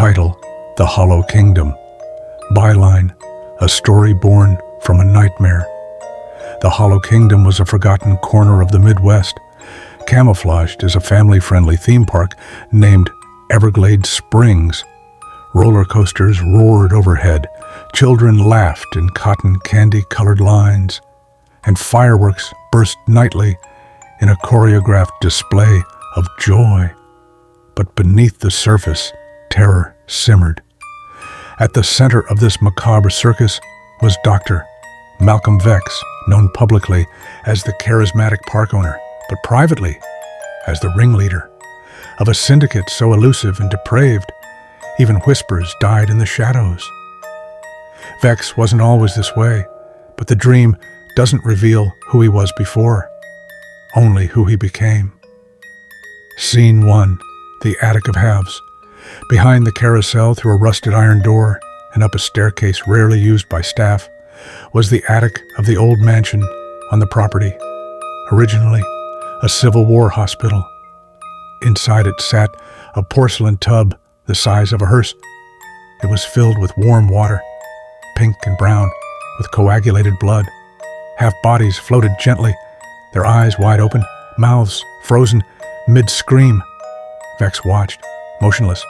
Title: The Hollow Kingdom. Byline: A story born from a nightmare. The Hollow Kingdom was a forgotten corner of the Midwest, camouflaged as a family-friendly theme park named Everglade Springs. Roller coasters roared overhead, children laughed in cotton candy-colored lines, and fireworks burst nightly in a choreographed display of joy. But beneath the surface, terror simmered. At the center of this macabre circus was Dr. Malcolm Vex, known publicly as the charismatic park owner, but privately as the ringleader of a syndicate so elusive and depraved, even whispers died in the shadows. Vex wasn't always this way, but the dream doesn't reveal who he was before, only who he became. Scene 1, the attic of halves. Behind the carousel, through a rusted iron door and up a staircase rarely used by staff, was the attic of the old mansion on the property, originally a Civil War hospital. Inside it sat a porcelain tub the size of a hearse. It was filled with warm water, pink and brown, with coagulated blood. Half bodies floated gently, their eyes wide open, mouths frozen mid-scream. Vex watched, motionless,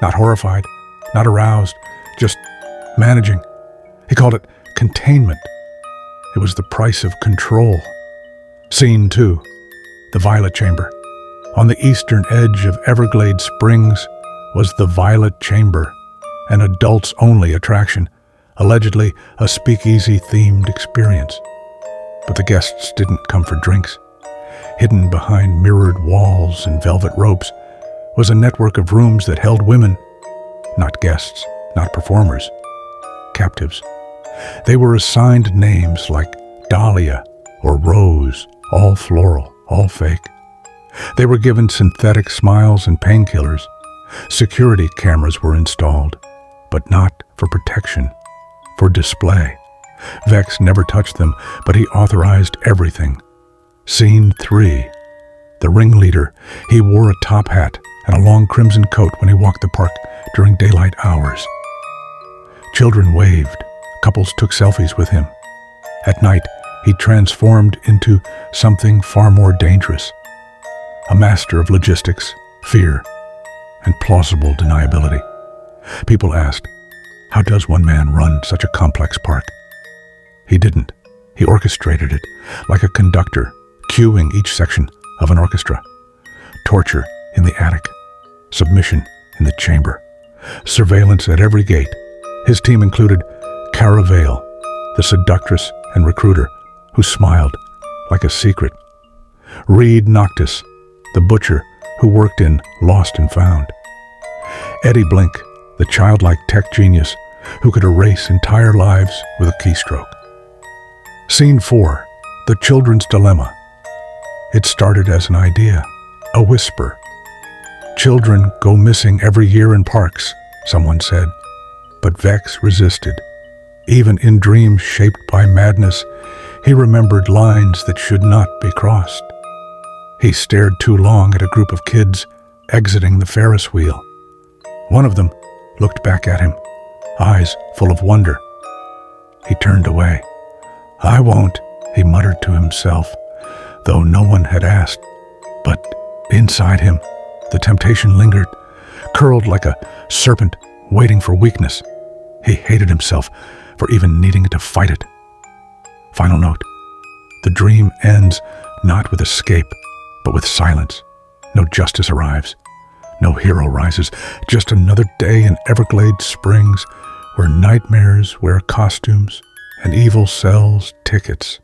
not horrified, not aroused, just managing. He called it containment. It was the price of control. Scene 2, the Violet Chamber. On the eastern edge of Everglade Springs was the Violet Chamber, an adults-only attraction, allegedly a speakeasy-themed experience. But the guests didn't come for drinks. Hidden behind mirrored walls and velvet ropes was a network of rooms that held women, not guests, not performers, captives. They were assigned names like Dahlia or Rose, all floral, all fake. They were given synthetic smiles and painkillers. Security cameras were installed, but not for protection, for display. Vex never touched them, but he authorized everything. Scene 3, the ringleader. He wore a top hat and a long crimson coat when he walked the park during daylight hours. Children waved. Couples took selfies with him. At night, he transformed into something far more dangerous. A master of logistics, fear, and plausible deniability. People asked, how does one man run such a complex park? He didn't. He orchestrated it, like a conductor, cueing each section of an orchestra. Torture in the attic, submission in the chamber, surveillance at every gate. His team included Vale, the seductress and recruiter, who smiled like a secret. Noctis, the butcher who worked in Lost and Found. Eddie Blink, the childlike tech genius who could erase entire lives with a keystroke. Scene 4, the children's dilemma. It started as an idea, a whisper. Children go missing every year in parks, someone said, but Vex resisted. Even in dreams shaped by madness, he remembered lines that should not be crossed. He stared too long at a group of kids exiting the Ferris wheel. One of them looked back at him, eyes full of wonder. He turned away. I won't, he muttered to himself, though no one had asked. But inside him, the temptation lingered, curled like a serpent waiting for weakness. He hated himself for even needing to fight it. Final note. The dream ends not with escape, but with silence. No justice arrives. No hero rises. Just another day in Everglade Springs, where nightmares wear costumes and evil sells tickets.